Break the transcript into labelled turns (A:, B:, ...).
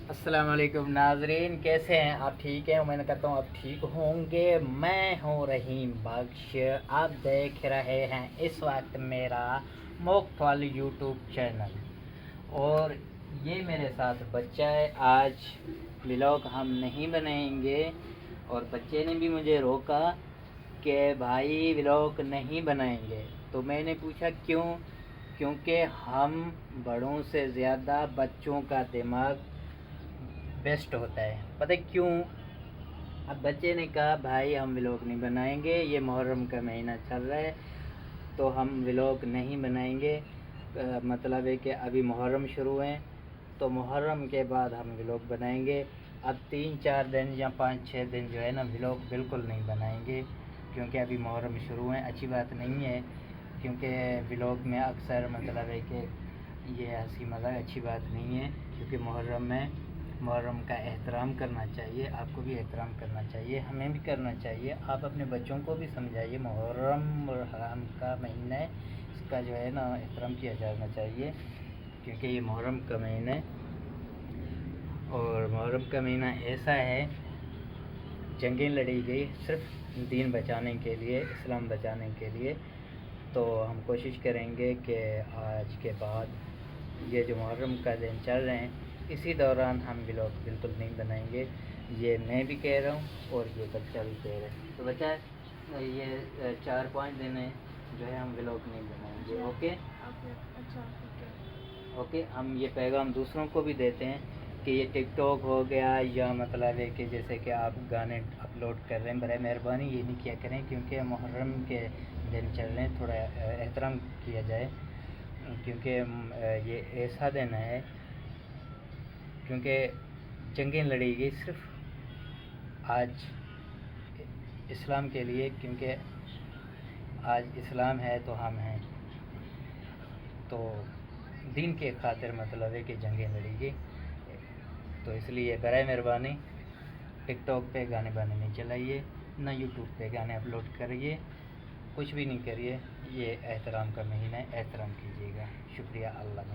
A: अस्सलाम वालेकुम नाजरीन, कैसे हैं आप? ठीक हैं, मैं कहता हूँ आप ठीक होंगे। मैं हूँ रहीम बख्श, आप देख रहे हैं इस वक्त मेरा मोकफल यूट्यूब चैनल। और ये मेरे साथ बच्चा है। आज व्लॉग हम नहीं बनाएंगे और बच्चे ने भी मुझे रोका कि भाई व्लॉग नहीं बनाएंगे। तो मैंने पूछा क्यों? क्योंकि हम बड़ों से ज़्यादा बच्चों का दिमाग बेस्ट होता है। पता है क्यों? अब बच्चे ने कहा भाई हम व्लॉग नहीं बनाएंगे, ये मुहर्रम का महीना चल रहा है तो हम व्लॉग नहीं बनाएंगे। मतलब है कि अभी मुहर्रम शुरू है तो मुहर्रम के बाद हम व्लॉग बनाएंगे। अब 3-4 दिन या 5-6 दिन जो है ना व्लॉग बिल्कुल नहीं बनाएंगे, क्योंकि अभी मुहर्रम शुरू है। अच्छी बात नहीं है, क्योंकि व्लॉग में अक्सर मतलब है कि ये हंसी मजाक अच्छी बात नहीं है। क्योंकि मुहर्रम का एहतराम करना चाहिए, आपको भी एहतराम करना चाहिए, हमें भी करना चाहिए। आप अपने बच्चों को भी समझाइए मुहर्रम और हराम का महीना है, इसका जो है ना एहतराम किया जाना चाहिए, क्योंकि ये मुहर्रम का महीना है। और मुहर्रम का महीना ऐसा है, जंगें लड़ी गई सिर्फ दीन बचाने के लिए, इस्लाम बचाने के लिए। तो हम कोशिश करेंगे कि आज के बाद ये जो मुहर्रम का दिन चल रहे हैं इसी दौरान हम व्लॉग बिल्कुल नहीं बनाएंगे। ये मैं भी कह रहा हूँ और ये बच्चा भी कह रहा है। तो बच्चा ये 4-5 दिन है जो है हम व्लॉग नहीं बनाएंगे। Okay okay. हम ये पैगाम दूसरों को भी देते हैं कि ये टिकटॉक हो गया या मतलब है कि जैसे कि आप गाने अपलोड कर रहे हैं, बराए मेहरबानी ये नहीं किया करें, क्योंकि मुहर्रम के दिन चल रहे हैं, थोड़ा एहतराम किया जाए। क्योंकि ये ऐसा दिन है, क्योंकि जंगें लड़ी गई सिर्फ आज इस्लाम के लिए, क्योंकि आज इस्लाम है तो हम हैं। तो दीन के खातिर मतलब है कि जंगें लड़ी गई। तो इसलिए बराए मेहरबानी टिकटॉक पे गाने बाने नहीं चलाइए, ना यूट्यूब पे गाने अपलोड करिए, कुछ भी नहीं करिए। ये एहतराम का महीना है, एहतराम कीजिएगा। शुक्रिया। अल्लाह